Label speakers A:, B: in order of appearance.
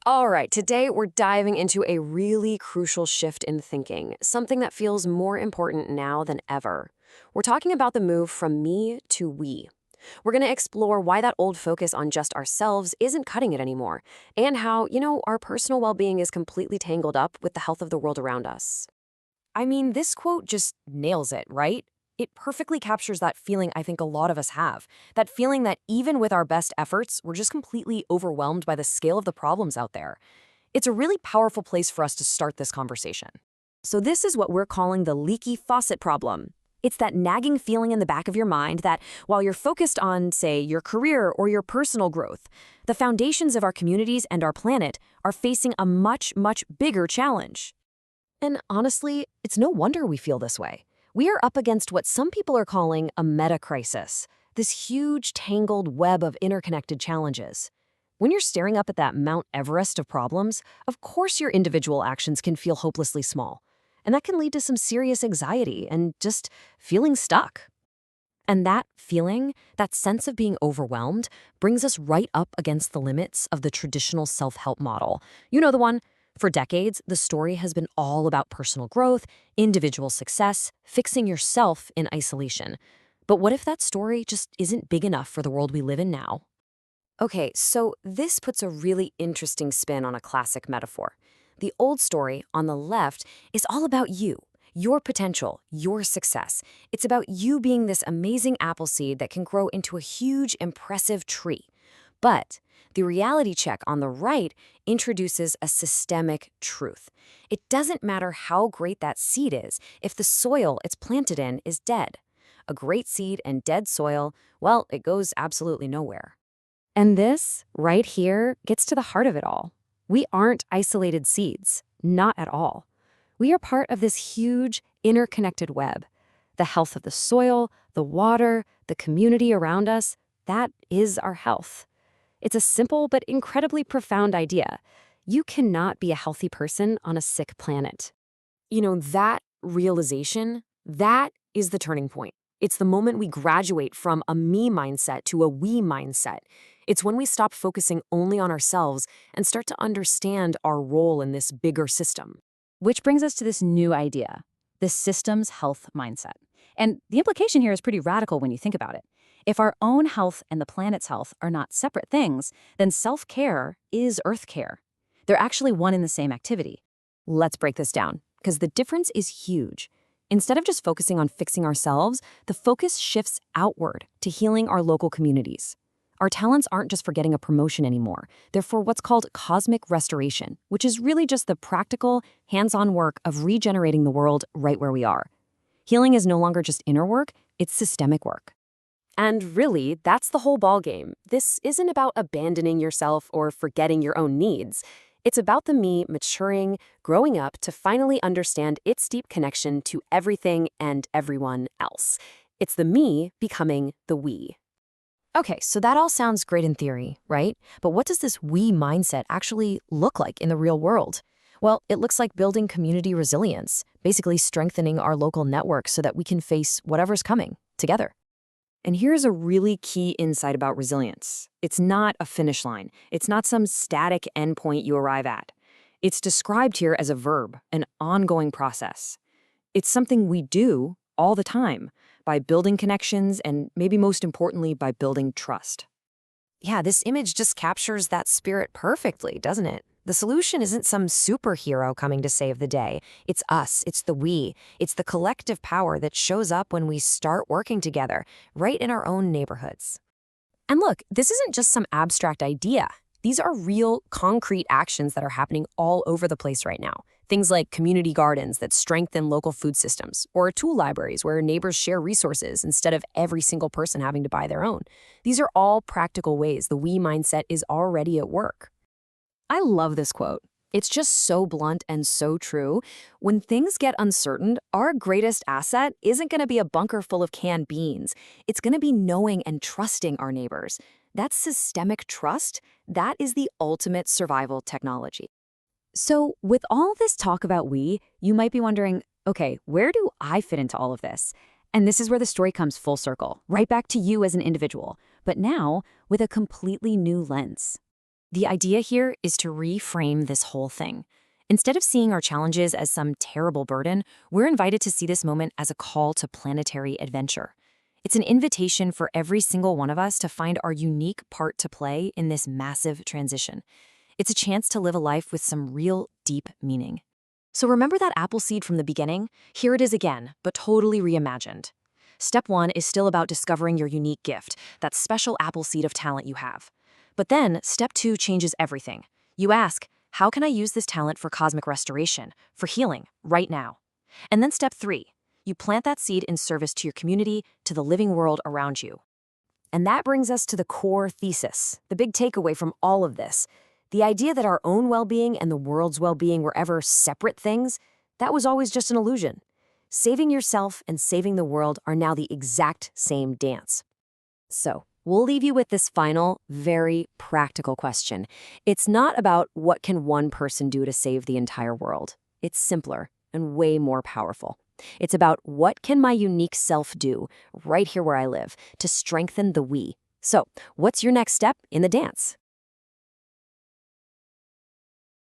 A: All right, today we're diving into a really crucial shift in thinking, something that feels more important now than ever. We're talking about the move from me to we. We're going to explore why that old focus on just ourselves isn't cutting it anymore, and how, our personal well being is completely tangled up with the health of the world around us.
B: I mean, this quote just nails it, right? It perfectly captures that feeling I think a lot of us have. That feeling that even with our best efforts, we're just completely overwhelmed by the scale of the problems out there. It's a really powerful place for us to start this conversation. So this is what we're calling the leaky faucet problem. It's that nagging feeling in the back of your mind that while you're focused on, say, your career or your personal growth, the foundations of our communities and our planet are facing a much, much bigger challenge. And honestly, it's no wonder we feel this way. We are up against what some people are calling a meta-crisis, this huge, tangled web of interconnected challenges. When you're staring up at that Mount Everest of problems, of course your individual actions can feel hopelessly small. And that can lead to some serious anxiety and just feeling stuck. And that feeling, that sense of being overwhelmed, brings us right up against the limits of the traditional self-help model. You know the one. For decades, the story has been all about personal growth, individual success, fixing yourself in isolation. But what if that story just isn't big enough for the world we live in now? Okay, so this puts a really interesting spin on a classic metaphor. The old story, on the left, is all about you, your potential, your success. It's about you being this amazing apple seed that can grow into a huge, impressive tree. But the reality check on the right introduces a systemic truth. It doesn't matter how great that seed is if the soil it's planted in is dead. A great seed and dead soil, well, it goes absolutely nowhere. And this, right here, gets to the heart of it all. We aren't isolated seeds, not at all. We are part of this huge, interconnected web. The health of the soil, the water, the community around us, that is our health. It's a simple but incredibly profound idea. You cannot be a healthy person on a sick planet. That realization, that is the turning point. It's the moment we graduate from a me mindset to a we mindset. It's when we stop focusing only on ourselves and start to understand our role in this bigger system.
C: Which brings us to this new idea, the systems health mindset. And the implication here is pretty radical when you think about it. If our own health and the planet's health are not separate things, then self-care is earth care. They're actually one and the same activity.
B: Let's break this down, because the difference is huge. Instead of just focusing on fixing ourselves, the focus shifts outward to healing our local communities. Our talents aren't just for getting a promotion anymore. They're for what's called cosmic restoration, which is really just the practical, hands-on work of regenerating the world right where we are. Healing is no longer just inner work, it's systemic work.
A: And really, that's the whole ballgame. This isn't about abandoning yourself or forgetting your own needs. It's about the me maturing, growing up to finally understand its deep connection to everything and everyone else. It's the me becoming the we.
B: Okay, so that all sounds great in theory, right? But what does this we mindset actually look like in the real world? Well, it looks like building community resilience, basically strengthening our local network so that we can face whatever's coming together. And here's a really key insight about resilience. It's not a finish line. It's not some static endpoint you arrive at. It's described here as a verb, an ongoing process. It's something we do all the time by building connections and maybe most importantly, by building trust. Yeah, this image just captures that spirit perfectly, doesn't it? The solution isn't some superhero coming to save the day. It's us, it's the we, it's the collective power that shows up when we start working together, right in our own neighborhoods. And look, this isn't just some abstract idea. These are real, concrete actions that are happening all over the place right now. Things like community gardens that strengthen local food systems, or tool libraries where neighbors share resources instead of every single person having to buy their own. These are all practical ways the we mindset is already at work. I love this quote. It's just so blunt and so true. When things get uncertain, our greatest asset isn't going to be a bunker full of canned beans. It's going to be knowing and trusting our neighbors. That systemic trust, that is the ultimate survival technology. So with all this talk about we, you might be wondering, okay, where do I fit into all of this? And this is where the story comes full circle, right back to you as an individual, but now with a completely new lens. The idea here is to reframe this whole thing. Instead of seeing our challenges as some terrible burden, we're invited to see this moment as a call to planetary adventure. It's an invitation for every single one of us to find our unique part to play in this massive transition. It's a chance to live a life with some real deep meaning. So remember that apple seed from the beginning? Here it is again, but totally reimagined. Step 1 is still about discovering your unique gift, that special apple seed of talent you have. But then, step 2 changes everything. You ask, how can I use this talent for cosmic restoration, for healing, right now? And then step 3, you plant that seed in service to your community, to the living world around you. And that brings us to the core thesis, the big takeaway from all of this. The idea that our own well-being and the world's well-being were ever separate things, that was always just an illusion. Saving yourself and saving the world are now the exact same dance.
A: So, we'll leave you with this final, very practical question. It's not about what can one person do to save the entire world. It's simpler and way more powerful. It's about what can my unique self do right here where I live to strengthen the we. So, what's your next step in the dance?